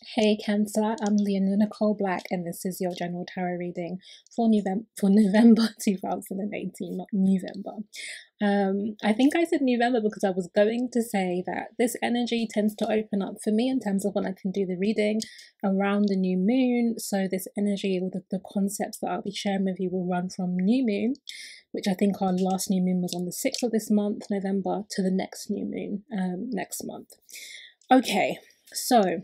Hey Cancer, I'm Leona Nicole Black, and this is your general tarot reading for November 2018, not November. I think I said November because I was going to say that this energy tends to open up for me in terms of when I can do the reading around the new moon. So this energy, or the concepts that I'll be sharing with you, will run from new moon, which I think our last new moon was on the 6th of this month, November, to the next new moon next month. Okay, so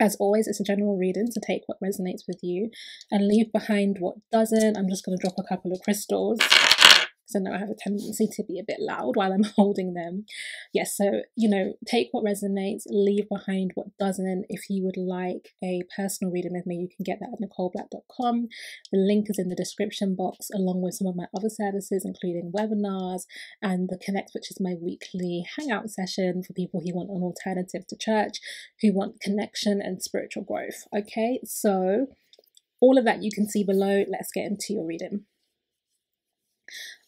as always, it's a general reading, so take what resonates with you and leave behind what doesn't. I'm just going to drop a couple of crystals because I know I have a tendency to be a bit loud while I'm holding them. Yes, so, take what resonates, leave behind what doesn't. If you would like a personal reading with me, you can get that at NicoleBlack.com. The link is in the description box, along with some of my other services, including webinars and the Connect, which is my weekly hangout session for people who want an alternative to church, who want connection and spiritual growth. Okay, so all of that you can see below. Let's get into your reading.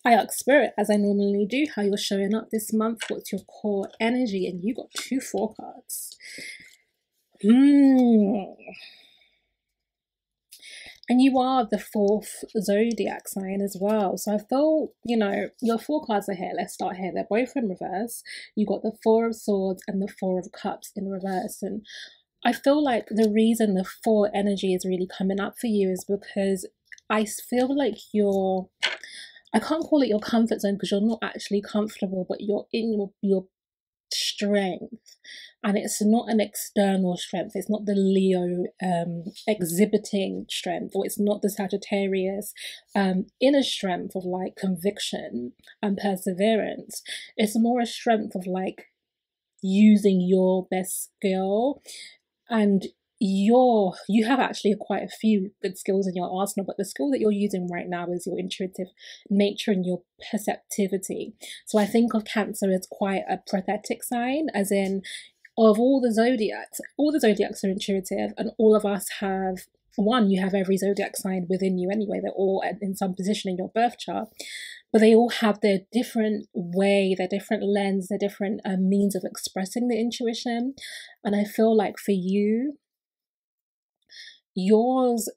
I ask Spirit, as I normally do, how you're showing up this month. What's your core energy? And you got 2 4 cards. And you are the 4th zodiac sign as well. So I feel, your 4 cards are here. Let's start here. They're both in reverse. You got the 4 of Swords and the 4 of Cups in reverse. And I feel like the reason the 4 energy is really coming up for you is because I feel like I can't call it your comfort zone because you're not actually comfortable, but you're in your strength, and it's not an external strength. It's not the Leo exhibiting strength, or it's not the Sagittarius inner strength of like conviction and perseverance. It's more a strength of like using your best skill, and you have actually quite a few good skills in your arsenal, but the skill that you're using right now is your intuitive nature and your perceptivity. So I think of Cancer as quite a prophetic sign, as in, of all the zodiacs are intuitive, and all of us have you have every zodiac sign within you anyway. They're all in some position in your birth chart, but they all have their different way, their different lens, their different means of expressing the intuition. And I feel like for you, yours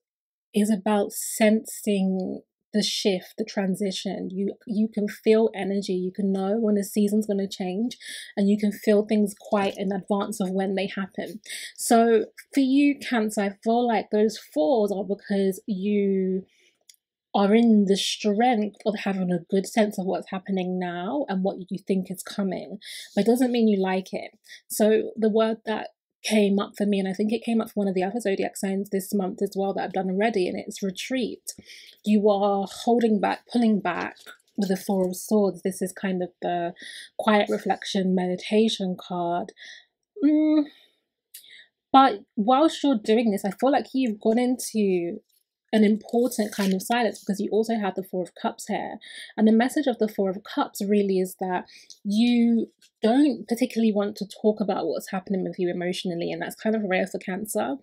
is about sensing the shift, the transition. You can feel energy. You can know when a season's going to change, and you can feel things quite in advance of when they happen. So for you, Cancer, I feel like those 4s are because you are in the strength of having a good sense of what's happening now and what you think is coming, but it doesn't mean you like it. So the word that came up for me, and I think it came up for one of the other zodiac signs this month as well that I've done already, and it's retreat. You are holding back, pulling back with the 4 of Swords. This is kind of the quiet reflection meditation card. But whilst you're doing this, I feel like you've gone into an important kind of silence because you also have the 4 of Cups here. And the message of the 4 of Cups really is that you don't particularly want to talk about what's happening with you emotionally, and that's kind of rare for Cancer.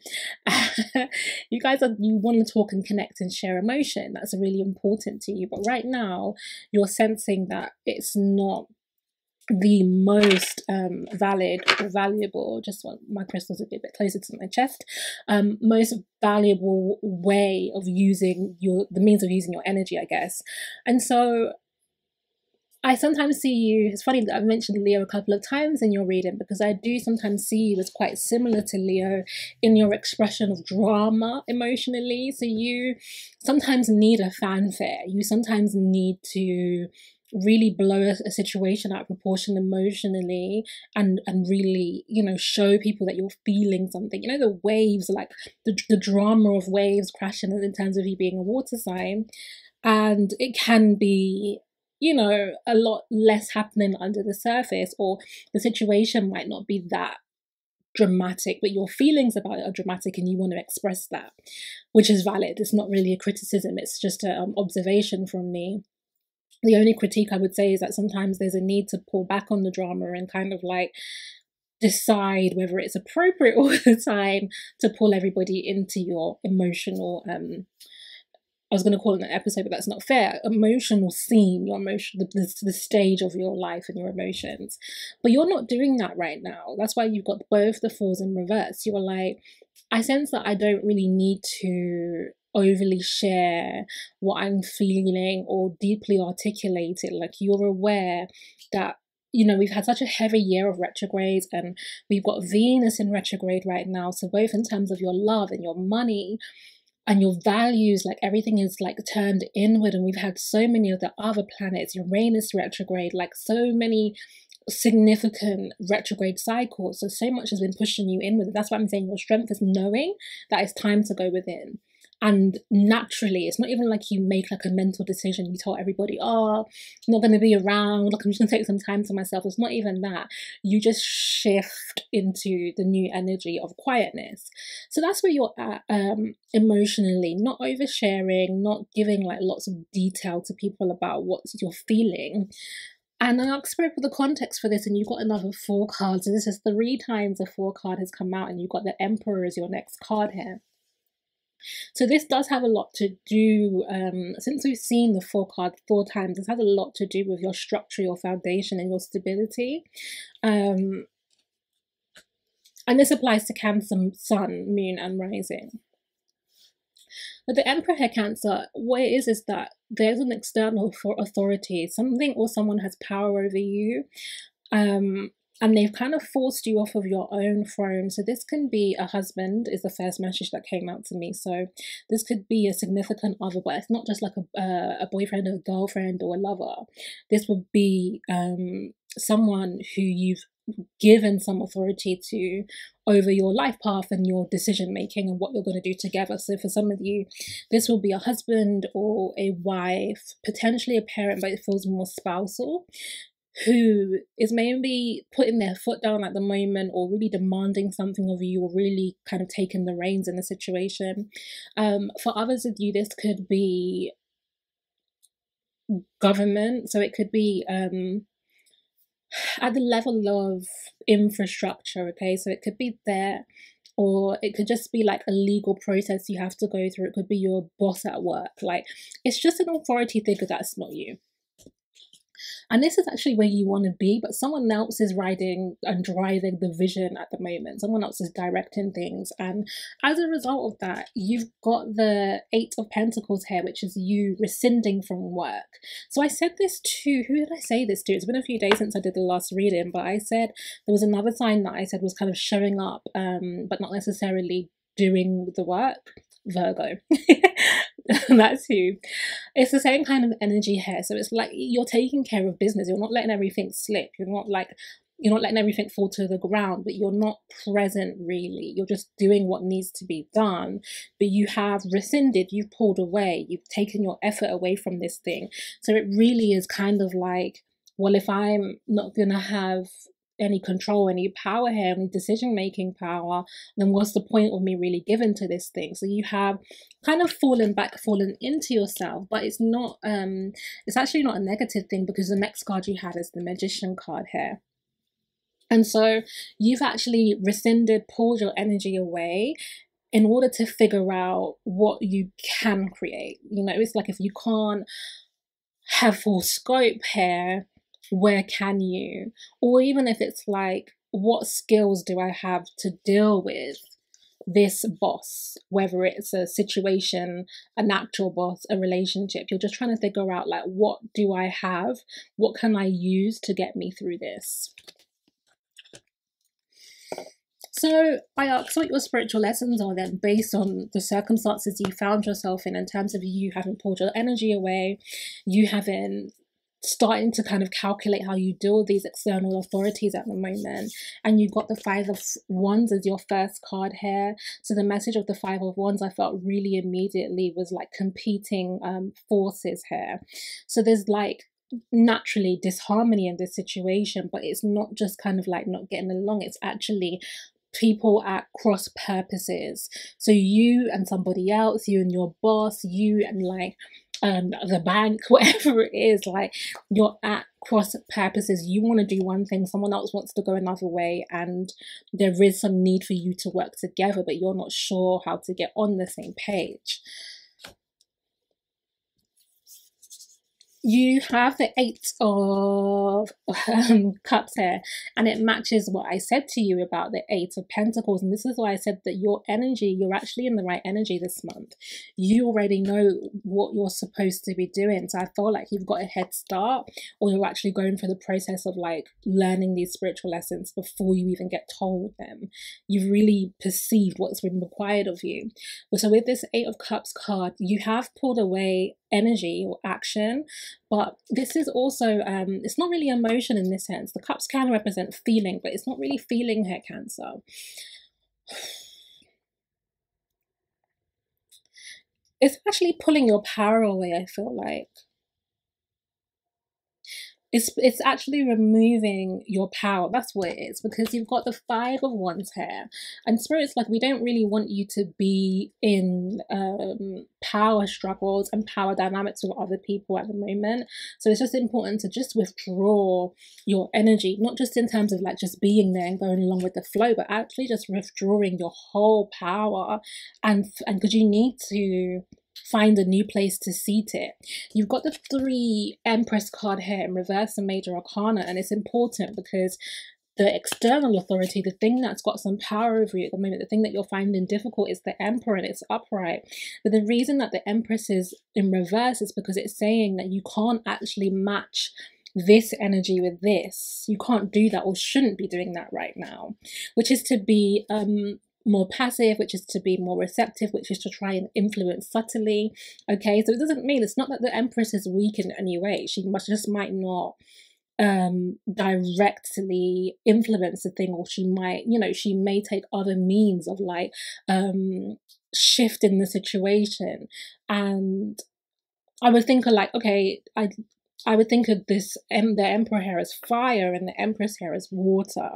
You want to talk and connect and share emotion. That's really important to you. But right now, you're sensing that it's not the most valid or valuable, just want my crystals to be a bit closer to my chest, most valuable way of using the means of using your energy, I guess. And so I sometimes see you, it's funny that I've mentioned Leo a couple of times in your reading, because I do sometimes see you as quite similar to Leo in your expression of drama emotionally. So you sometimes need a fanfare. You sometimes need to really blow a situation out of proportion emotionally and really, show people that you're feeling something. The waves, like the drama of waves crashing in terms of you being a water sign. And it can be, a lot less happening under the surface, or the situation might not be that dramatic, but your feelings about it are dramatic and you want to express that, which is valid. It's not really a criticism, it's just an observation from me. The only critique I would say is that sometimes there's a need to pull back on the drama and kind of like decide whether it's appropriate all the time to pull everybody into your emotional I was going to call it an episode, but that's not fair. Emotional scene, your emotion, the stage of your life and your emotions. But you're not doing that right now. That's why you've got both the Fours in reverse. You're like, I sense that I don't really need to overly share what I'm feeling or deeply articulate it. Like, you're aware that, you know, we've had such a heavy year of retrogrades, and we've got Venus in retrograde right now. So both in terms of your love and your money and your values, like everything is like turned inward, and we've had so many of the other planets, Uranus retrograde, like so many significant retrograde cycles. So much has been pushing you inward. That's why I'm saying your strength is knowing that it's time to go within. And naturally, it's not even like you make like a mental decision. You tell everybody, oh, I'm not going to be around. Like, I'm just going to take some time to myself. It's not even that. You just shift into the new energy of quietness. So that's where you're at emotionally, not oversharing, not giving like lots of detail to people about what you're feeling. And I asked Spirit for the context for this, and you've got another 4 cards. And this is 3 times the 4 card has come out, and you've got the Emperor as your next card here. So this does have a lot to do, since we've seen the 4 cards 4 times, this has a lot to do with your structure, your foundation, and your stability. And this applies to Cancer, Sun, Moon, and Rising. But the Emperor here, Cancer, what it is that there's an external authority, something or someone has power over you. And they've kind of forced you off of your own throne. So this can be a husband, is the first message that came out to me. So this could be a significant other, but it's not just like a boyfriend or a girlfriend or a lover. This would be someone who you've given some authority to over your life path and your decision making and what you're going to do together. So for some of you, this will be a husband or a wife, potentially a parent, but it feels more spousal, who is maybe putting their foot down at the moment, or really demanding something of you, or really kind of taking the reins in the situation. For others of you, this could be government. So it could be at the level of infrastructure, okay? So it could be there, or it could just be like a legal process you have to go through. It could be your boss at work. Like, it's just an authority figure that's not you. And this is actually where you want to be, but someone else is riding and driving the vision at the moment. Someone else is directing things. And as a result of that, you've got the 8 of Pentacles here, which is you rescinding from work. So I said this to, who did I say this to? It's been a few days since I did the last reading, but I said there was another sign that I said was kind of showing up, but not necessarily doing the work. Virgo. That's who. It's the same kind of energy here. So it's like you're taking care of business. You're not letting everything slip. You're not letting everything fall to the ground, but you're not present really. You're just doing what needs to be done, but you have rescinded, you've pulled away, you've taken your effort away from this thing. So it really is kind of like, well, if I'm not gonna have any control, any power here, any decision-making power, then what's the point of me really giving to this thing? So you have kind of fallen into yourself, but it's not, it's actually not a negative thing, because the next card you have is the Magician card here. And so you've actually rescinded, pulled your energy away in order to figure out what you can create. You know, it's like if you can't have full scope here, where can you? Or even if it's like, what skills do I have to deal with this boss, whether it's a situation, a natural boss, a relationship. You're just trying to figure out, like, what do I have? What can I use to get me through this? So I asked what your spiritual lessons are then, based on the circumstances you found yourself in terms of you having pulled your energy away, you having starting to kind of calculate how you deal with these external authorities at the moment. And you got the 5 of Wands as your first card here. So the message of the 5 of Wands, I felt really immediately was like competing forces here. So there's like naturally disharmony in this situation, but it's not just kind of like not getting along. It's actually people at cross purposes. So you and somebody else, you and your boss, you and like the bank, whatever it is, like you're at cross purposes. You want to do one thing, someone else wants to go another way, and there is some need for you to work together, but you're not sure how to get on the same page. You have the Eight of Cups here, and it matches what I said to you about the Eight of Pentacles. And this is why I said that your energy, you're actually in the right energy this month. You already know what you're supposed to be doing. So I feel like you've got a head start, or you're actually going through the process of like learning these spiritual lessons before you even get told them. You've really perceived what's been required of you. So with this Eight of Cups card, you have pulled away energy or action, but this is also it's not really emotion in this sense. The cups can represent feeling, but it's not really feeling here, Cancer. It's actually pulling your power away, I feel like. It's actually removing your power. That's what it is, because you've got the Five of Wands here, and Spirit's like, we don't really want you to be in power struggles and power dynamics with other people at the moment. So it's just important to just withdraw your energy, not just in terms of like just being there and going along with the flow, but actually just withdrawing your whole power, and because you need to find a new place to seat it. You've got the 3 Empress card here in reverse and Major Arcana, and it's important because the external authority, the thing that's got some power over you at the moment, the thing that you're finding difficult is the Emperor, and it's upright. But the reason that the Empress is in reverse is because it's saying that you can't actually match this energy with this. You can't do that, or shouldn't be doing that right now, which is to be more passive, which is to be more receptive, which is to try and influence subtly. Okay, so it doesn't mean, it's not that the Empress is weak in any way. She just might not directly influence the thing, or she might, you know, she may take other means of like shifting the situation. And I would think of like, okay, I would think of this, the Emperor here as fire and the Empress here as water.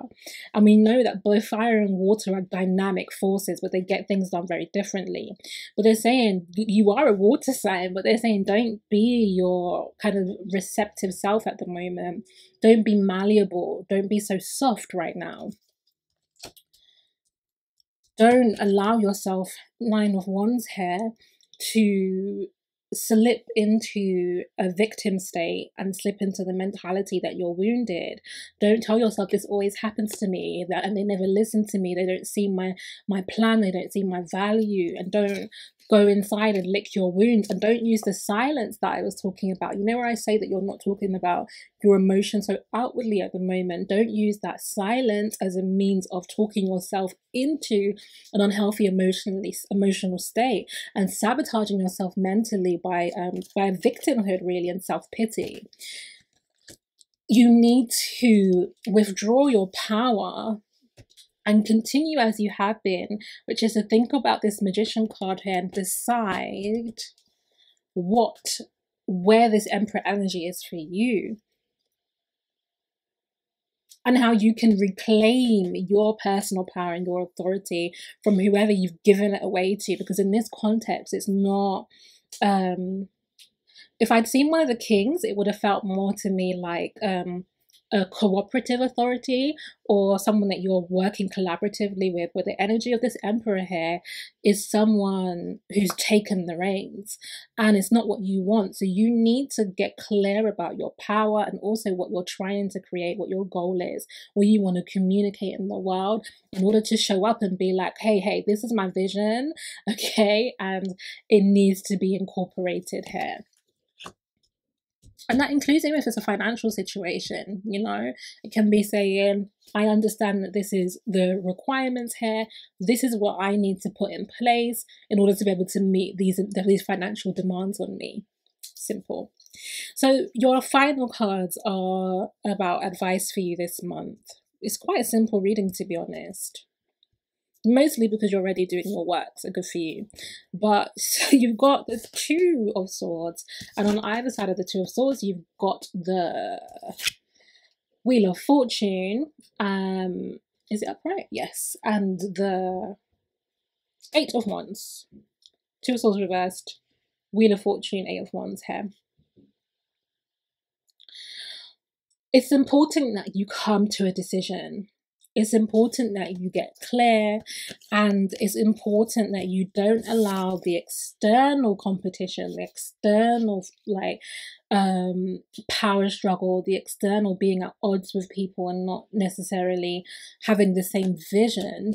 And we know that both fire and water are dynamic forces, but they get things done very differently. But they're saying you are a water sign, but they're saying don't be your kind of receptive self at the moment. Don't be malleable. Don't be so soft right now. Don't allow yourself, Nine of Wands here, to slip into a victim state and slip into the mentality that you're wounded. Don't tell yourself this always happens to me, that and they never listen to me, they don't see my plan, they don't see my value. And don't go inside and lick your wounds, and don't use the silence that I was talking about. You know, where I say that you're not talking about your emotions so outwardly at the moment. Don't use that silence as a means of talking yourself into an unhealthy emotional state and sabotaging yourself mentally by victimhood, really, and self-pity. You need to withdraw your power and continue as you have been, which is to think about this Magician card here and decide where this Emperor energy is for you, and how you can reclaim your personal power and your authority from whoever you've given it away to. Because in this context, it's not, if I'd seen one of the kings, it would have felt more to me like a cooperative authority, or someone that you're working collaboratively with. But the energy of this Emperor here is someone who's taken the reins, and it's not what you want. So you need to get clear about your power, and also what you're trying to create, what your goal is, what you want to communicate in the world, in order to show up and be like, hey, this is my vision, okay, and it needs to be incorporated here. And that includes even if it's a financial situation, you know, it can be saying, I understand that this is the requirements here. This is what I need to put in place in order to be able to meet these financial demands on me. Simple. So your final cards are about advice for you this month. It's quite a simple reading, to be honest. Mostly because you're already doing your work, so good for you. But you've got the Two of Swords, and on either side of the Two of Swords, you've got the Wheel of Fortune. Is it upright? Yes. And the Eight of Wands. Two of Swords reversed, Wheel of Fortune, Eight of Wands here. It's important that you come to a decision. It's important that you get clear, and it's important that you don't allow the external competition, the external power struggle, the external being at odds with people and not necessarily having the same vision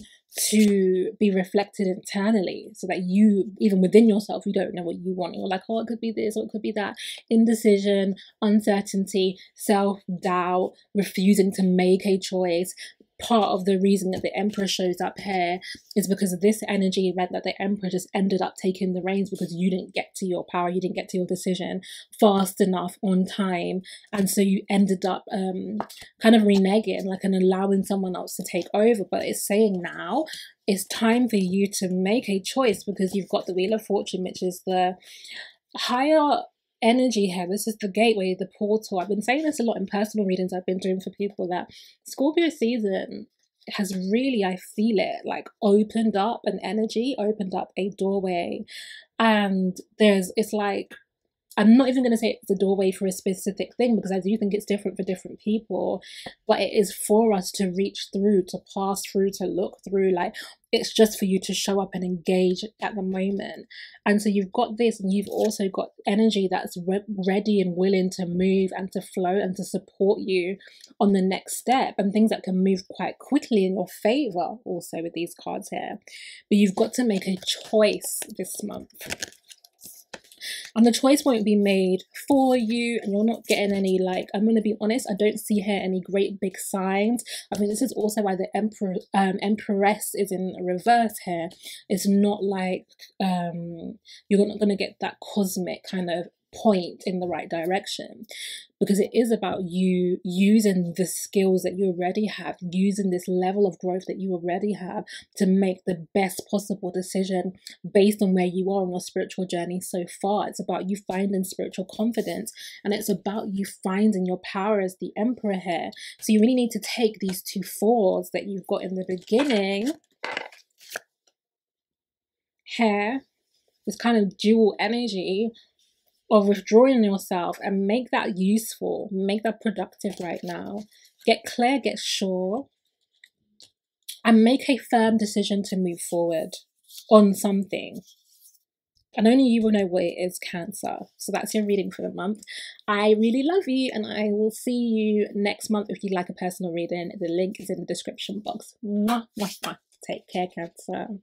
to be reflected internally, so that you, even within yourself, you don't know what you want. You're like, oh, it could be this or it could be that. Indecision, uncertainty, self-doubt, refusing to make a choice. Part of the reason that the Emperor shows up here is because of this energy meant that the Emperor just ended up taking the reins, because you didn't get to your power, you didn't get to your decision fast enough on time, and so you ended up kind of reneging, like, and allowing someone else to take over. But it's saying now it's time for you to make a choice, because you've got the Wheel of Fortune, which is the higher energy here. This is the gateway, the portal. I've been saying this a lot in personal readings I've been doing for people, that Scorpio season has really, I feel it, like opened up an energy, opened up a doorway. And it's like, I'm not even going to say it's a doorway for a specific thing, because I do think it's different for different people, but it is for us to reach through, to pass through, to look through. Like, it's just for you to show up and engage at the moment. And so you've got this, and you've also got energy that's ready and willing to move and to flow and to support you on the next step, and things that can move quite quickly in your favor also with these cards here. But you've got to make a choice this month. And the choice won't be made for you, and you're not getting any, like, I'm going to be honest, I don't see here any great big signs. I mean, this is also why the Empress is in reverse here. It's not like you're not going to get that cosmic kind of point in the right direction, because it is about you using the skills that you already have, using this level of growth that you already have to make the best possible decision based on where you are on your spiritual journey so far. It's about you finding spiritual confidence, and it's about you finding your power as the Emperor here. So you really need to take these two fours that you've got in the beginning here, this kind of dual energy of withdrawing yourself, and make that useful, make that productive right now. Get clear, get sure, and make a firm decision to move forward on something. And only you will know what it is, Cancer. So that's your reading for the month. I really love you, and I will see you next month. If you'd like a personal reading, the link is in the description box. Mwah, mwah, mwah. Take care, Cancer.